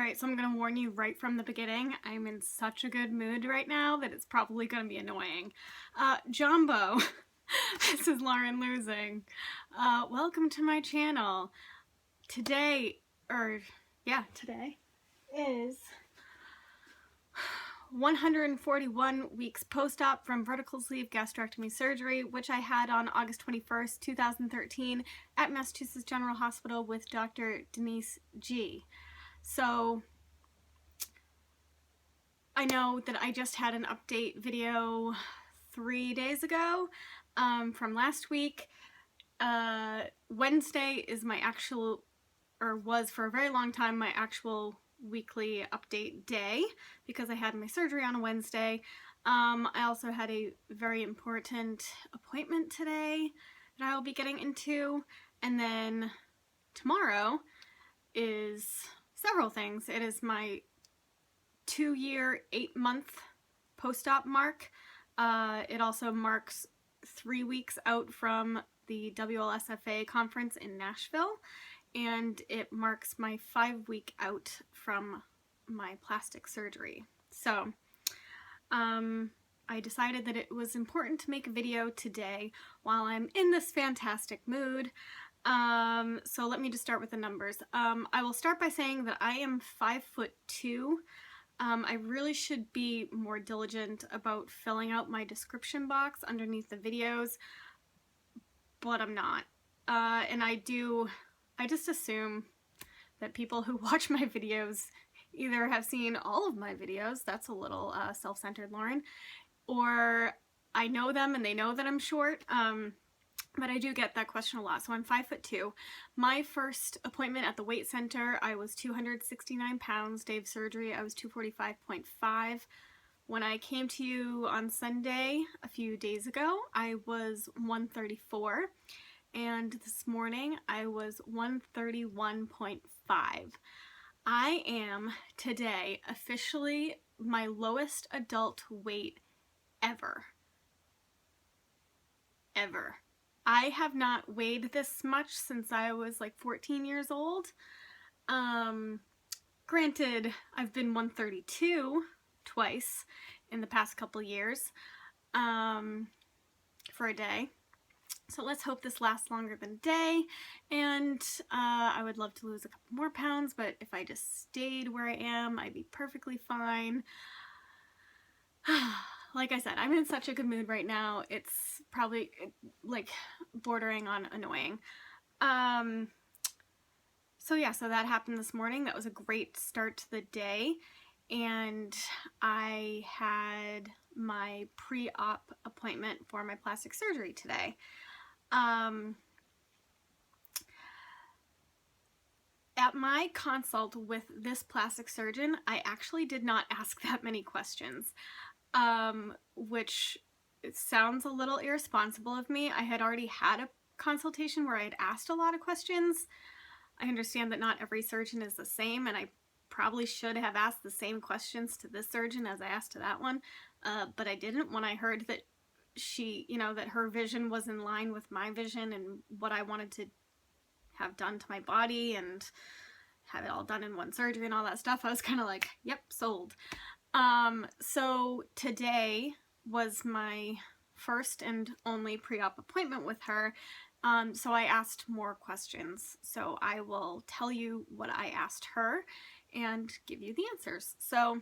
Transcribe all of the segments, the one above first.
Alright, so I'm gonna warn you right from the beginning. I'm in such a good mood right now that it's probably gonna be annoying. Jumbo, this is Lauren Losing. Welcome to my channel. Today is 141 weeks post-op from vertical sleeve gastrectomy surgery, which I had on August 21st, 2013 at Massachusetts General Hospital with Dr. Denise Gee. So I know that I just had an update video 3 days ago from last week. Wednesday is my actual, or was for a very long time, my actual weekly update day because I had my surgery on a Wednesday. I also had a very important appointment today that I will be getting into, and then tomorrow is several things. It is my 2-year, 8-month post-op mark. It also marks 3 weeks out from the WLSFA conference in Nashville, and it marks my 5-week out from my plastic surgery. So I decided that it was important to make a video today while I'm in this fantastic mood. So let me just start with the numbers. I will start by saying that I am 5'2". I really should be more diligent about filling out my description box underneath the videos, but I'm not. And I just assume that people who watch my videos either have seen all of my videos, that's a little self-centered Lauren, or I know them and they know that I'm short. But I do get that question a lot. So I'm 5'2". My first appointment at the weight center, I was 269 pounds. Day of surgery, I was 245.5. When I came to you on Sunday a few days ago, I was 134. And this morning, I was 131.5. I am today officially my lowest adult weight ever. Ever. I have not weighed this much since I was like 14 years old. Granted, I've been 132 twice in the past couple years for a day. So let's hope this lasts longer than a day, and I would love to lose a couple more pounds, but if I just stayed where I am, I'd be perfectly fine. Like I said, I'm in such a good mood right now. It's probably like bordering on annoying. So yeah, so that happened this morning. That was a great start to the day. And I had my pre-op appointment for my plastic surgery today. At my consult with this plastic surgeon, I actually did not ask that many questions. Which sounds a little irresponsible of me. I had already had a consultation where I had asked a lot of questions. I understand that not every surgeon is the same, and I probably should have asked the same questions to this surgeon as I asked to that one, but I didn't when I heard that she, that her vision was in line with my vision and what I wanted to have done to my body and have it all done in one surgery and all that stuff. I was kind of like, yep, sold. So today was my first and only pre-op appointment with her, so I asked more questions. So I will tell you what I asked her and give you the answers. So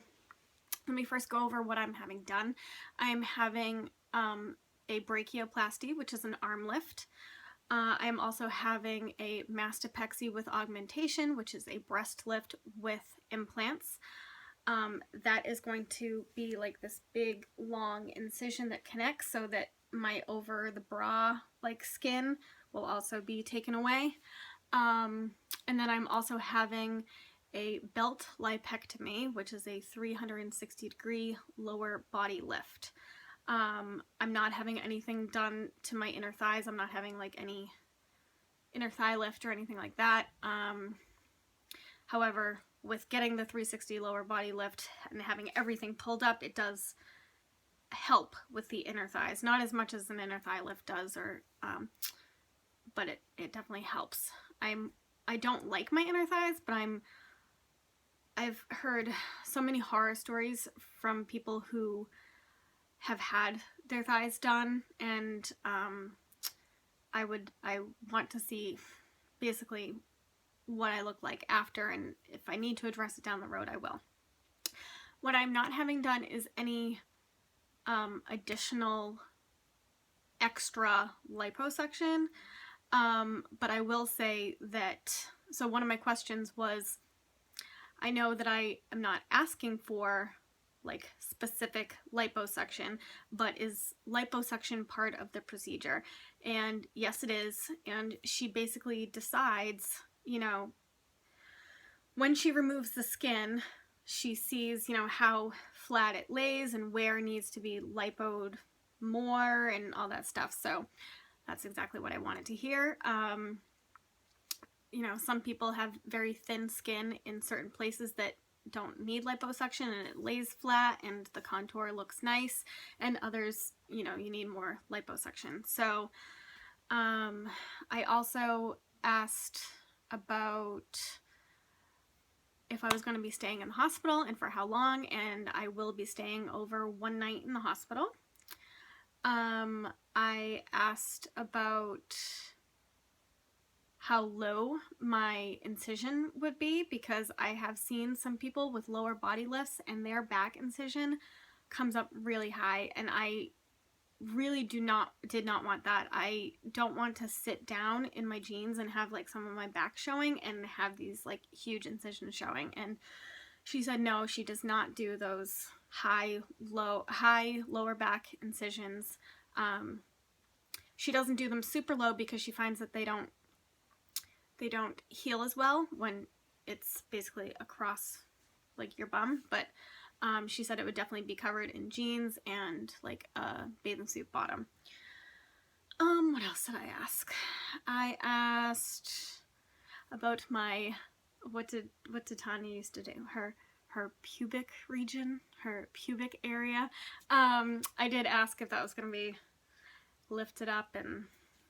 let me first go over what I'm having done. I'm having a brachioplasty, which is an arm lift. I'm also having a mastopexy with augmentation, which is a breast lift with implants. That is going to be like this big long incision that connects so that my over the bra like skin will also be taken away. And then I'm also having a belt lipectomy, which is a 360-degree lower body lift. I'm not having anything done to my inner thighs. I'm not having like any inner thigh lift or anything like that. However, with getting the 360 lower body lift and having everything pulled up, it does help with the inner thighs. Not as much as an inner thigh lift does, but it definitely helps. I don't like my inner thighs, but I've heard so many horror stories from people who have had their thighs done, and I want to see basically what I look like after, and if I need to address it down the road, I will. What I'm not having done is any additional extra liposuction, but I will say that, so one of my questions was, I know that I am not asking for like specific liposuction, but is liposuction part of the procedure? And yes, it is. And she basically decides, you know, when she removes the skin, she sees, you know, how flat it lays and where needs to be lipoed more and all that stuff. So that's exactly what I wanted to hear. You know, some people have very thin skin in certain places that don't need liposuction and it lays flat and the contour looks nice, and others, you know, you need more liposuction. So I also asked about if I was going to be staying in the hospital and for how long, and I will be staying over one night in the hospital. I asked about how low my incision would be, because I have seen some people with lower body lifts and their back incision comes up really high, and I really did not want that. I don't want to sit down in my jeans and have like some of my back showing and have these like huge incisions showing. And she said no, she does not do those high lower back incisions. She doesn't do them super low because she finds that they don't heal as well when it's basically across like your bum. But she said it would definitely be covered in jeans and like a bathing suit bottom. What else did I ask? I asked about my, what did Tanya used to do? Her pubic region, her pubic area. I did ask if that was going to be lifted up and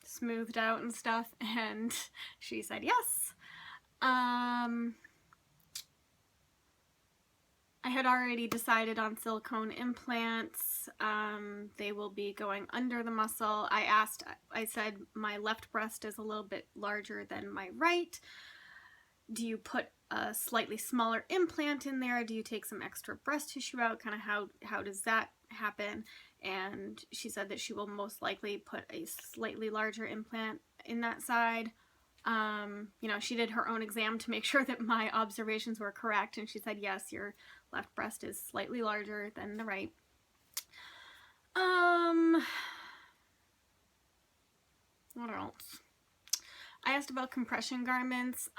smoothed out and stuff, and she said yes. I had already decided on silicone implants. They will be going under the muscle. I said my left breast is a little bit larger than my right. Do you put a slightly smaller implant in there? Do you take some extra breast tissue out? Kind of how does that happen? And she said that she will most likely put a slightly larger implant in that side. You know, she did her own exam to make sure that my observations were correct, and she said, yes, your left breast is slightly larger than the right. What else? I asked about compression garments,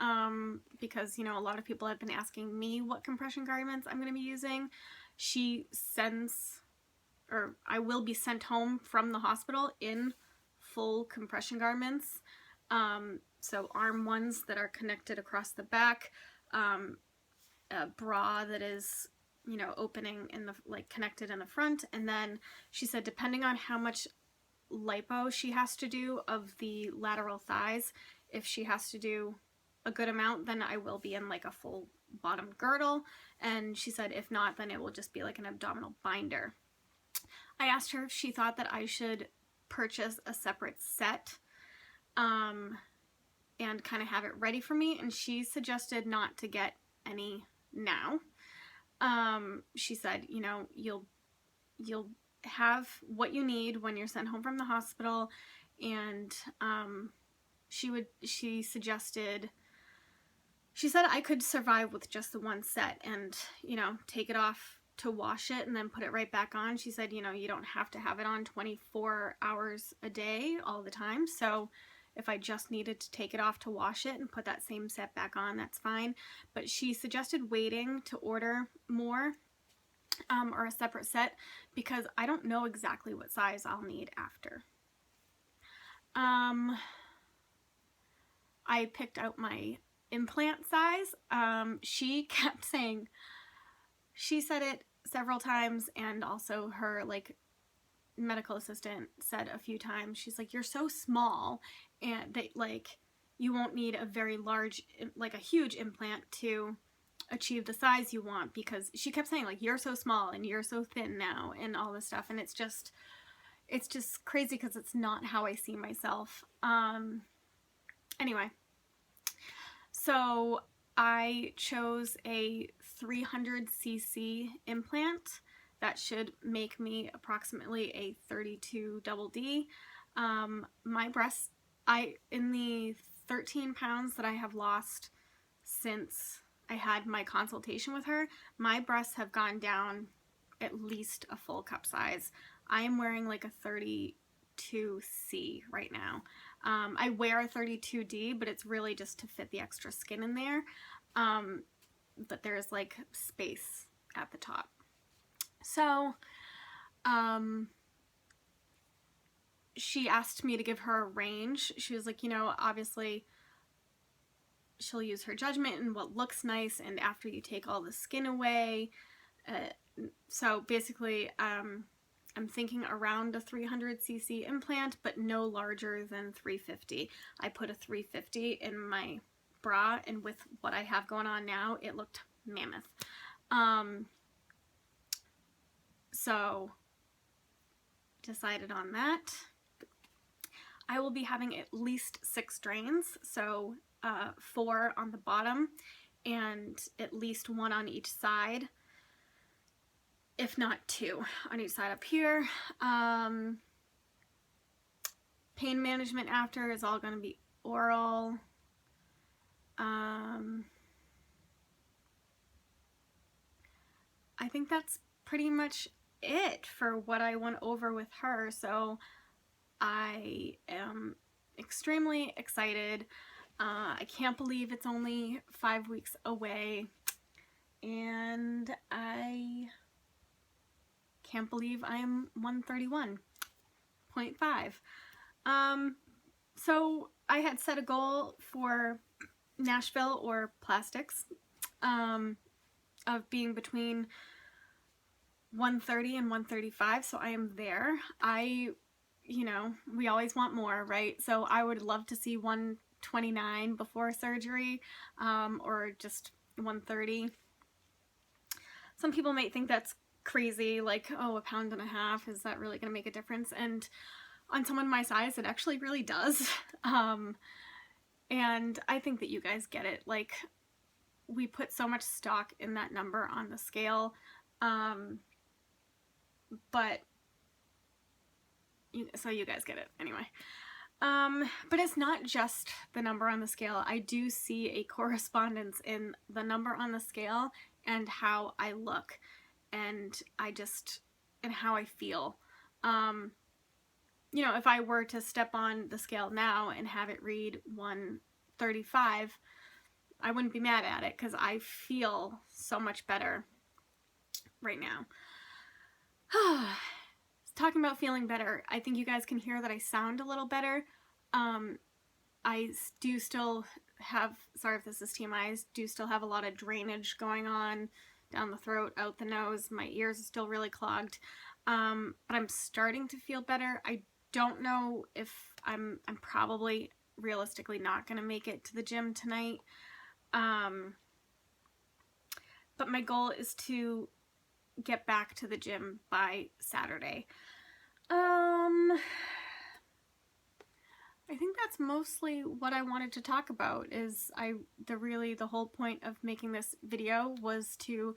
because, you know, a lot of people have been asking me what compression garments I'm going to be using. She sends, or I will be sent home from the hospital in full compression garments. So arm ones that are connected across the back, a bra that is, you know, opening in the, like, connected in the front. And then she said depending on how much lipo she has to do of the lateral thighs, if she has to do a good amount, then I will be in like a full bottom girdle. And she said if not, then it will just be like an abdominal binder. I asked her if she thought that I should purchase a separate set and kind of have it ready for me, and she suggested not to get any now. She said, you know, you'll have what you need when you're sent home from the hospital, and she said I could survive with just the one set and, you know, take it off to wash it and then put it right back on. She said, you know, you don't have to have it on 24 hours a day all the time. So if I just needed to take it off to wash it and put that same set back on, that's fine. But she suggested waiting to order more, or a separate set, because I don't know exactly what size I'll need after. I picked out my implant size. She kept saying, she said it several times, and also her like medical assistant said a few times, she's like, you're so small and that like you won't need a very large, like a huge implant to achieve the size you want, because she kept saying like, you're so small and you're so thin now and all this stuff, and it's just crazy because it's not how I see myself. Anyway, so I chose a 300cc implant that should make me approximately a 32 double D. My breasts, in the 13 pounds that I have lost since I had my consultation with her, my breasts have gone down at least a full cup size. I am wearing like a 32C right now. I wear a 32D, but it's really just to fit the extra skin in there. But there's like space at the top. So, she asked me to give her a range. She was like, you know, obviously she'll use her judgment in what looks nice and after you take all the skin away. So basically, I'm thinking around a 300cc implant, but no larger than 350. I put a 350 in my bra, and with what I have going on now, it looked mammoth. So decided on that. I will be having at least 6 drains, so 4 on the bottom and at least 1 on each side, if not 2 on each side up here. Pain management after is all going to be oral. I think that's pretty much it for what I went over with her, so I am extremely excited. I can't believe it's only 5 weeks away, and I can't believe I'm 131.5. So I had set a goal for Nashville or plastics of being between 130 and 135, so I am there. You know, we always want more, right? So I would love to see 129 before surgery, or just 130. Some people might think that's crazy, like, oh, 1.5 pounds, is that really going to make a difference? And on someone my size, it actually really does. And I think that you guys get it. Like, we put so much stock in that number on the scale, but so you guys get it anyway. But it's not just the number on the scale. I do see a correspondence in the number on the scale and how I look, and how I feel. You know, if I were to step on the scale now and have it read 135, I wouldn't be mad at it because I feel so much better right now. Talking about feeling better, I think you guys can hear that I sound a little better. I do still have, sorry if this is TMI, I do still have a lot of drainage going on down the throat, out the nose. My ears are still really clogged, but I'm starting to feel better. I don't know if I'm probably realistically not going to make it to the gym tonight, but my goal is to get back to the gym by Saturday. I think that's mostly what I wanted to talk about. The whole point of making this video was to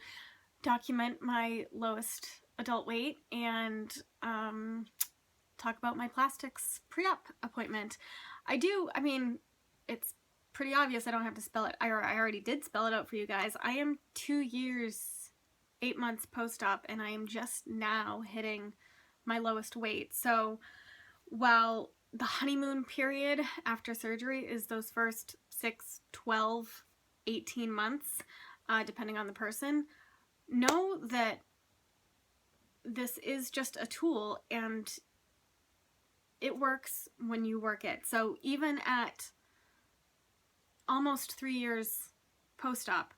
document my lowest adult weight and talk about my plastics pre-op appointment. I mean, it's pretty obvious. I don't have to spell it. I already did spell it out for you guys. I am 2 years, 8 months post-op, and I am just now hitting my lowest weight. So while the honeymoon period after surgery is those first 6, 12, 18 months, depending on the person, know that this is just a tool and it works when you work it. So even at almost 3 years post-op,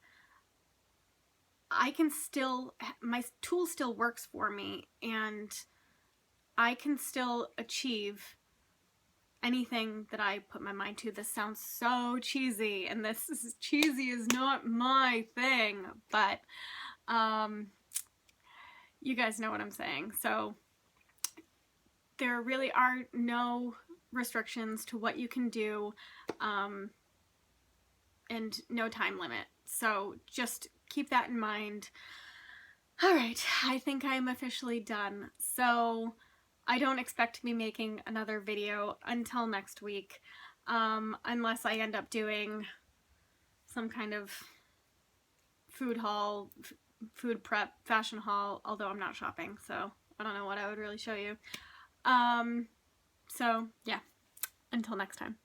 my tool still works for me, and I can still achieve anything that I put my mind to. This sounds so cheesy, and cheesy is not my thing, but you guys know what I'm saying. So there really are no restrictions to what you can do, and no time limit. So just keep that in mind. All right, I think I'm officially done. So I don't expect to be making another video until next week, unless I end up doing some kind of food haul, food prep, fashion haul, although I'm not shopping, so I don't know what I would really show you. So yeah, until next time.